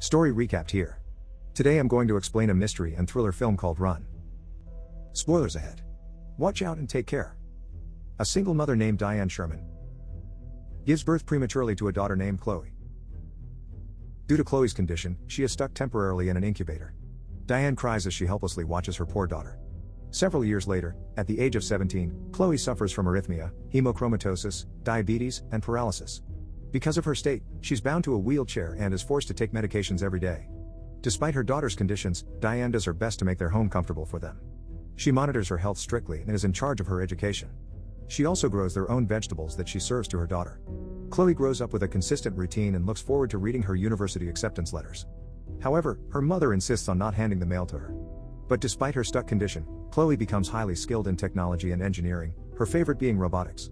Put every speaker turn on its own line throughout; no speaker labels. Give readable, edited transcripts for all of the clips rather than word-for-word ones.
Story recapped here. Today I'm going to explain a mystery and thriller film called Run. Spoilers ahead. Watch out and take care. A single mother named Diane Sherman gives birth prematurely to a daughter named Chloe. Due to Chloe's condition, she is stuck temporarily in an incubator. Diane cries as she helplessly watches her poor daughter. Several years later, at the age of 17, Chloe suffers from arrhythmia, hemochromatosis, diabetes, and paralysis. Because of her state, she's bound to a wheelchair and is forced to take medications every day. Despite her daughter's conditions, Diane does her best to make their home comfortable for them. She monitors her health strictly and is in charge of her education. She also grows their own vegetables that she serves to her daughter. Chloe grows up with a consistent routine and looks forward to reading her university acceptance letters. However, her mother insists on not handing the mail to her. But despite her stuck condition, Chloe becomes highly skilled in technology and engineering, her favorite being robotics.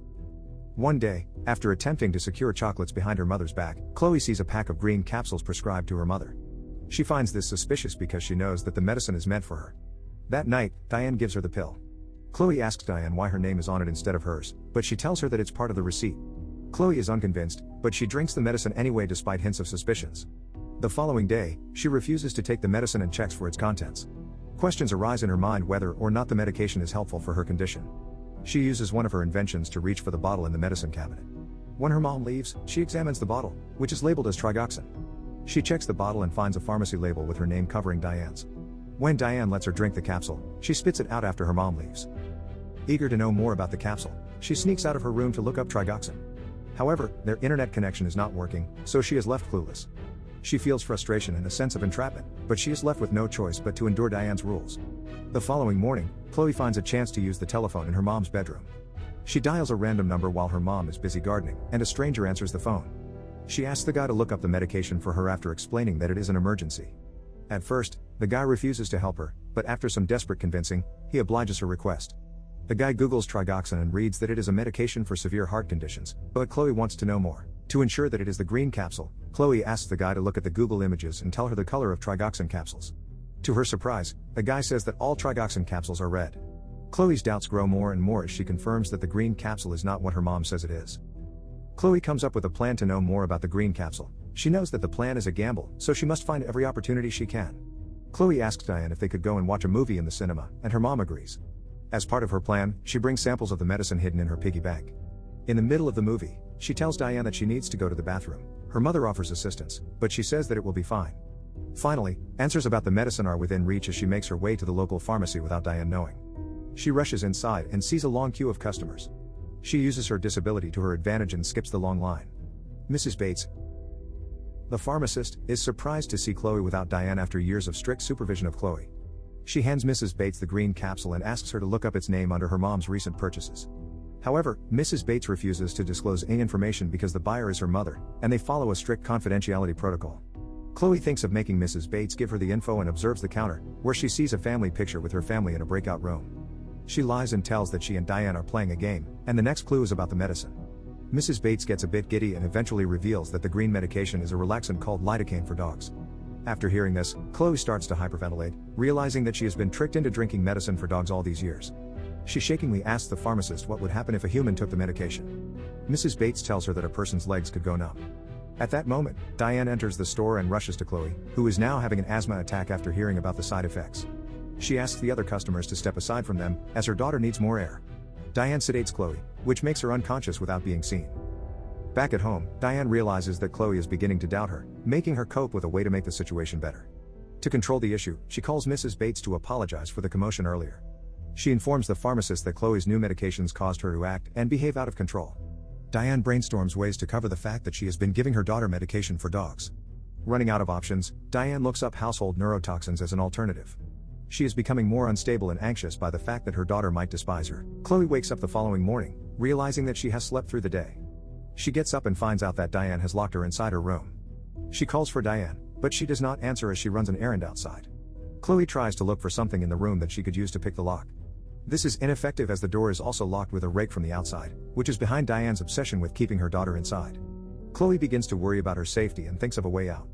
One day, after attempting to secure chocolates behind her mother's back, Chloe sees a pack of green capsules prescribed to her mother. She finds this suspicious because she knows that the medicine is meant for her. That night, Diane gives her the pill. Chloe asks Diane why her name is on it instead of hers, but she tells her that it's part of the receipt. Chloe is unconvinced, but she drinks the medicine anyway despite hints of suspicions. The following day, she refuses to take the medicine and checks for its contents. Questions arise in her mind whether or not the medication is helpful for her condition. She uses one of her inventions to reach for the bottle in the medicine cabinet. When her mom leaves, she examines the bottle, which is labeled as trigoxin. She checks the bottle and finds a pharmacy label with her name covering Diane's. When Diane lets her drink the capsule, she spits it out after her mom leaves. Eager to know more about the capsule, she sneaks out of her room to look up trigoxin. However, their internet connection is not working, so she is left clueless. She feels frustration and a sense of entrapment, but she is left with no choice but to endure Diane's rules. The following morning, Chloe finds a chance to use the telephone in her mom's bedroom. She dials a random number while her mom is busy gardening, and a stranger answers the phone. She asks the guy to look up the medication for her after explaining that it is an emergency. At first, the guy refuses to help her, but after some desperate convincing, he obliges her request. The guy Googles trigoxin and reads that it is a medication for severe heart conditions, but Chloe wants to know more. To ensure that it is the green capsule, Chloe asks the guy to look at the Google images and tell her the color of trigoxin capsules. To her surprise, the guy says that all trigoxin capsules are red. Chloe's doubts grow more and more as she confirms that the green capsule is not what her mom says it is. Chloe comes up with a plan to know more about the green capsule. She knows that the plan is a gamble, so she must find every opportunity she can. Chloe asks Diane if they could go and watch a movie in the cinema, and her mom agrees. As part of her plan, she brings samples of the medicine hidden in her piggy bank. In the middle of the movie, she tells Diane that she needs to go to the bathroom. Her mother offers assistance, but she says that it will be fine. Finally, answers about the medicine are within reach as she makes her way to the local pharmacy without Diane knowing. She rushes inside and sees a long queue of customers. She uses her disability to her advantage and skips the long line. Mrs. Bates, the pharmacist, is surprised to see Chloe without Diane after years of strict supervision of Chloe. She hands Mrs. Bates the green capsule and asks her to look up its name under her mom's recent purchases. However, Mrs. Bates refuses to disclose any information because the buyer is her mother, and they follow a strict confidentiality protocol. Chloe thinks of making Mrs. Bates give her the info and observes the counter, where she sees a family picture with her family in a breakout room. She lies and tells that she and Diane are playing a game, and the next clue is about the medicine. Mrs. Bates gets a bit giddy and eventually reveals that the green medication is a relaxant called lidocaine for dogs. After hearing this, Chloe starts to hyperventilate, realizing that she has been tricked into drinking medicine for dogs all these years. She shakingly asks the pharmacist what would happen if a human took the medication. Mrs. Bates tells her that a person's legs could go numb. At that moment, Diane enters the store and rushes to Chloe, who is now having an asthma attack after hearing about the side effects. She asks the other customers to step aside from them, as her daughter needs more air. Diane sedates Chloe, which makes her unconscious without being seen. Back at home, Diane realizes that Chloe is beginning to doubt her, making her cope with a way to make the situation better. To control the issue, she calls Mrs. Bates to apologize for the commotion earlier. She informs the pharmacist that Chloe's new medications caused her to act and behave out of control. Diane brainstorms ways to cover the fact that she has been giving her daughter medication for dogs. Running out of options, Diane looks up household neurotoxins as an alternative. She is becoming more unstable and anxious by the fact that her daughter might despise her. Chloe wakes up the following morning, realizing that she has slept through the day. She gets up and finds out that Diane has locked her inside her room. She calls for Diane, but she does not answer as she runs an errand outside. Chloe tries to look for something in the room that she could use to pick the lock. This is ineffective as the door is also locked with a rake from the outside, which is behind Diane's obsession with keeping her daughter inside. Chloe begins to worry about her safety and thinks of a way out.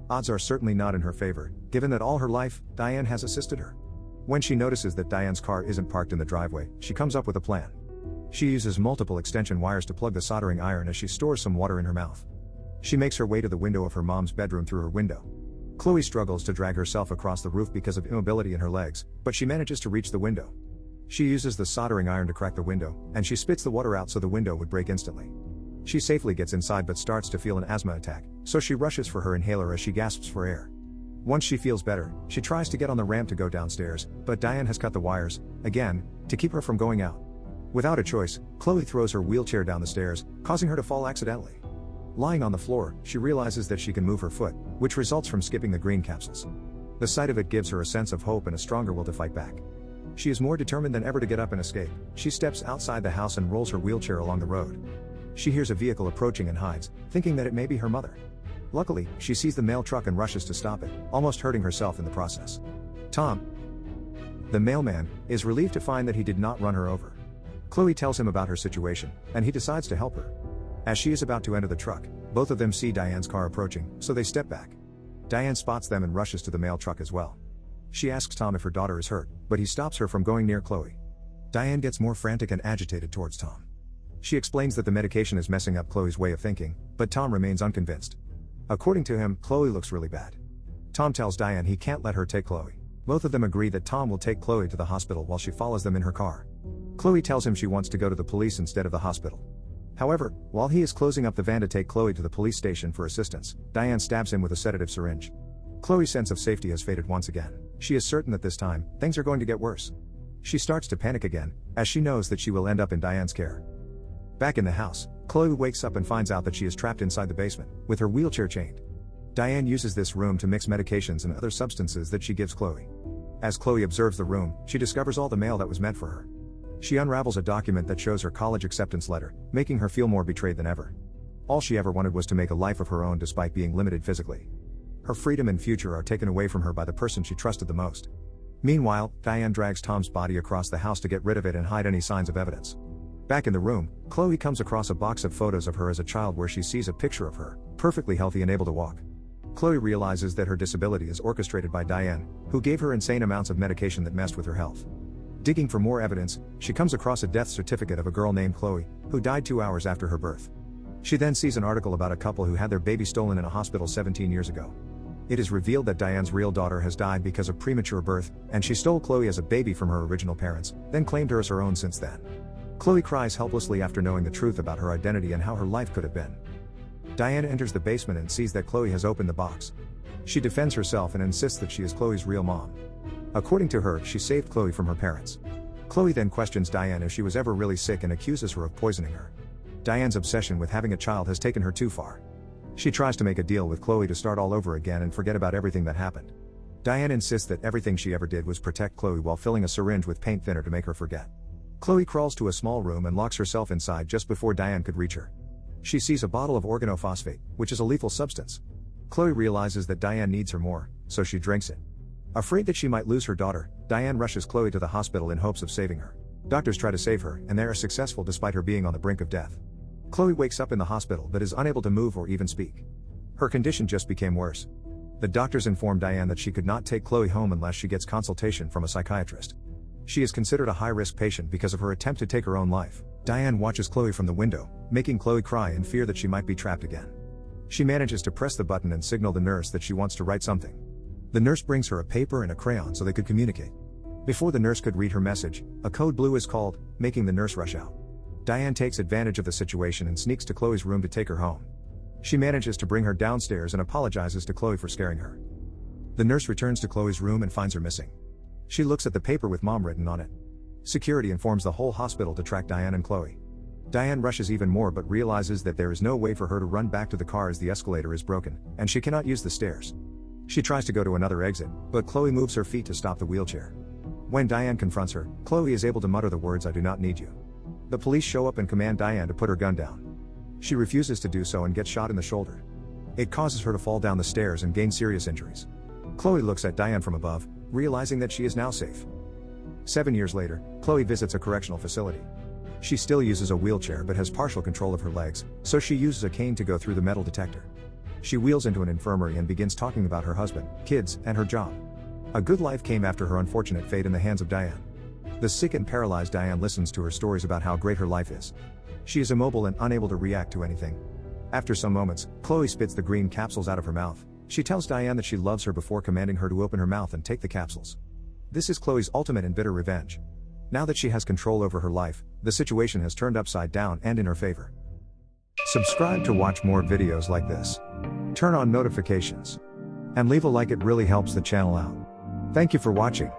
Odds are certainly not in her favor, given that all her life, Diane has assisted her. When she notices that Diane's car isn't parked in the driveway, she comes up with a plan. She uses multiple extension wires to plug the soldering iron as she stores some water in her mouth. She makes her way to the window of her mom's bedroom through her window. Chloe struggles to drag herself across the roof because of immobility in her legs, but she manages to reach the window. She uses the soldering iron to crack the window, and she spits the water out so the window would break instantly. She safely gets inside but starts to feel an asthma attack, so she rushes for her inhaler as she gasps for air. Once she feels better, she tries to get on the ramp to go downstairs, but Diane has cut the wires, again, to keep her from going out. Without a choice, Chloe throws her wheelchair down the stairs, causing her to fall accidentally. Lying on the floor, she realizes that she can move her foot, which results from skipping the green capsules. The sight of it gives her a sense of hope and a stronger will to fight back. She is more determined than ever to get up and escape. She steps outside the house and rolls her wheelchair along the road. She hears a vehicle approaching and hides, thinking that it may be her mother. Luckily, she sees the mail truck and rushes to stop it, almost hurting herself in the process. Tom, the mailman, is relieved to find that he did not run her over. Chloe tells him about her situation, and he decides to help her. As she is about to enter the truck, both of them see Diane's car approaching, so they step back. Diane spots them and rushes to the mail truck as well. She asks Tom if her daughter is hurt, but he stops her from going near Chloe. Diane gets more frantic and agitated towards Tom. She explains that the medication is messing up Chloe's way of thinking, but Tom remains unconvinced. According to him, Chloe looks really bad. Tom tells Diane he can't let her take Chloe. Both of them agree that Tom will take Chloe to the hospital while she follows them in her car. Chloe tells him she wants to go to the police instead of the hospital. However, while he is closing up the van to take Chloe to the police station for assistance, Diane stabs him with a sedative syringe. Chloe's sense of safety has faded once again. She is certain that this time, things are going to get worse. She starts to panic again, as she knows that she will end up in Diane's care. Back in the house, Chloe wakes up and finds out that she is trapped inside the basement, with her wheelchair chained. Diane uses this room to mix medications and other substances that she gives Chloe. As Chloe observes the room, she discovers all the mail that was meant for her. She unravels a document that shows her college acceptance letter, making her feel more betrayed than ever. All she ever wanted was to make a life of her own despite being limited physically. Her freedom and future are taken away from her by the person she trusted the most. Meanwhile, Diane drags Tom's body across the house to get rid of it and hide any signs of evidence. Back in the room, Chloe comes across a box of photos of her as a child where she sees a picture of her, perfectly healthy and able to walk. Chloe realizes that her disability is orchestrated by Diane, who gave her insane amounts of medication that messed with her health. Digging for more evidence, she comes across a death certificate of a girl named Chloe, who died 2 hours after her birth. She then sees an article about a couple who had their baby stolen in a hospital 17 years ago. It is revealed that Diane's real daughter has died because of premature birth, and she stole Chloe as a baby from her original parents, then claimed her as her own since then. Chloe cries helplessly after knowing the truth about her identity and how her life could have been. Diane enters the basement and sees that Chloe has opened the box. She defends herself and insists that she is Chloe's real mom. According to her, she saved Chloe from her parents. Chloe then questions Diane if she was ever really sick and accuses her of poisoning her. Diane's obsession with having a child has taken her too far. She tries to make a deal with Chloe to start all over again and forget about everything that happened. Diane insists that everything she ever did was protect Chloe while filling a syringe with paint thinner to make her forget. Chloe crawls to a small room and locks herself inside just before Diane could reach her. She sees a bottle of organophosphate, which is a lethal substance. Chloe realizes that Diane needs her more, so she drinks it. Afraid that she might lose her daughter, Diane rushes Chloe to the hospital in hopes of saving her. Doctors try to save her, and they are successful despite her being on the brink of death. Chloe wakes up in the hospital but is unable to move or even speak. Her condition just became worse. The doctors inform Diane that she could not take Chloe home unless she gets consultation from a psychiatrist. She is considered a high-risk patient because of her attempt to take her own life. Diane watches Chloe from the window, making Chloe cry in fear that she might be trapped again. She manages to press the button and signal the nurse that she wants to write something. The nurse brings her a paper and a crayon so they could communicate. Before the nurse could read her message, a code blue is called, making the nurse rush out. Diane takes advantage of the situation and sneaks to Chloe's room to take her home. She manages to bring her downstairs and apologizes to Chloe for scaring her. The nurse returns to Chloe's room and finds her missing. She looks at the paper with mom written on it. Security informs the whole hospital to track Diane and Chloe. Diane rushes even more but realizes that there is no way for her to run back to the car as the escalator is broken, and she cannot use the stairs. She tries to go to another exit, but Chloe moves her feet to stop the wheelchair. When Diane confronts her, Chloe is able to mutter the words, "I do not need you." The police show up and command Diane to put her gun down. She refuses to do so and gets shot in the shoulder. It causes her to fall down the stairs and gain serious injuries. Chloe looks at Diane from above, realizing that she is now safe. 7 years later, Chloe visits a correctional facility. She still uses a wheelchair but has partial control of her legs, so she uses a cane to go through the metal detector. She wheels into an infirmary and begins talking about her husband, kids, and her job. A good life came after her unfortunate fate in the hands of Diane. The sick and paralyzed Diane listens to her stories about how great her life is. She is immobile and unable to react to anything. After some moments, Chloe spits the green capsules out of her mouth, She tells Diane that she loves her before commanding her to open her mouth and take the capsules. This is Chloe's ultimate and bitter revenge. Now that she has control over her life, the situation has turned upside down and in her favor. Subscribe to watch more videos like this. Turn on notifications. And leave a like, it really helps the channel out. Thank you for watching.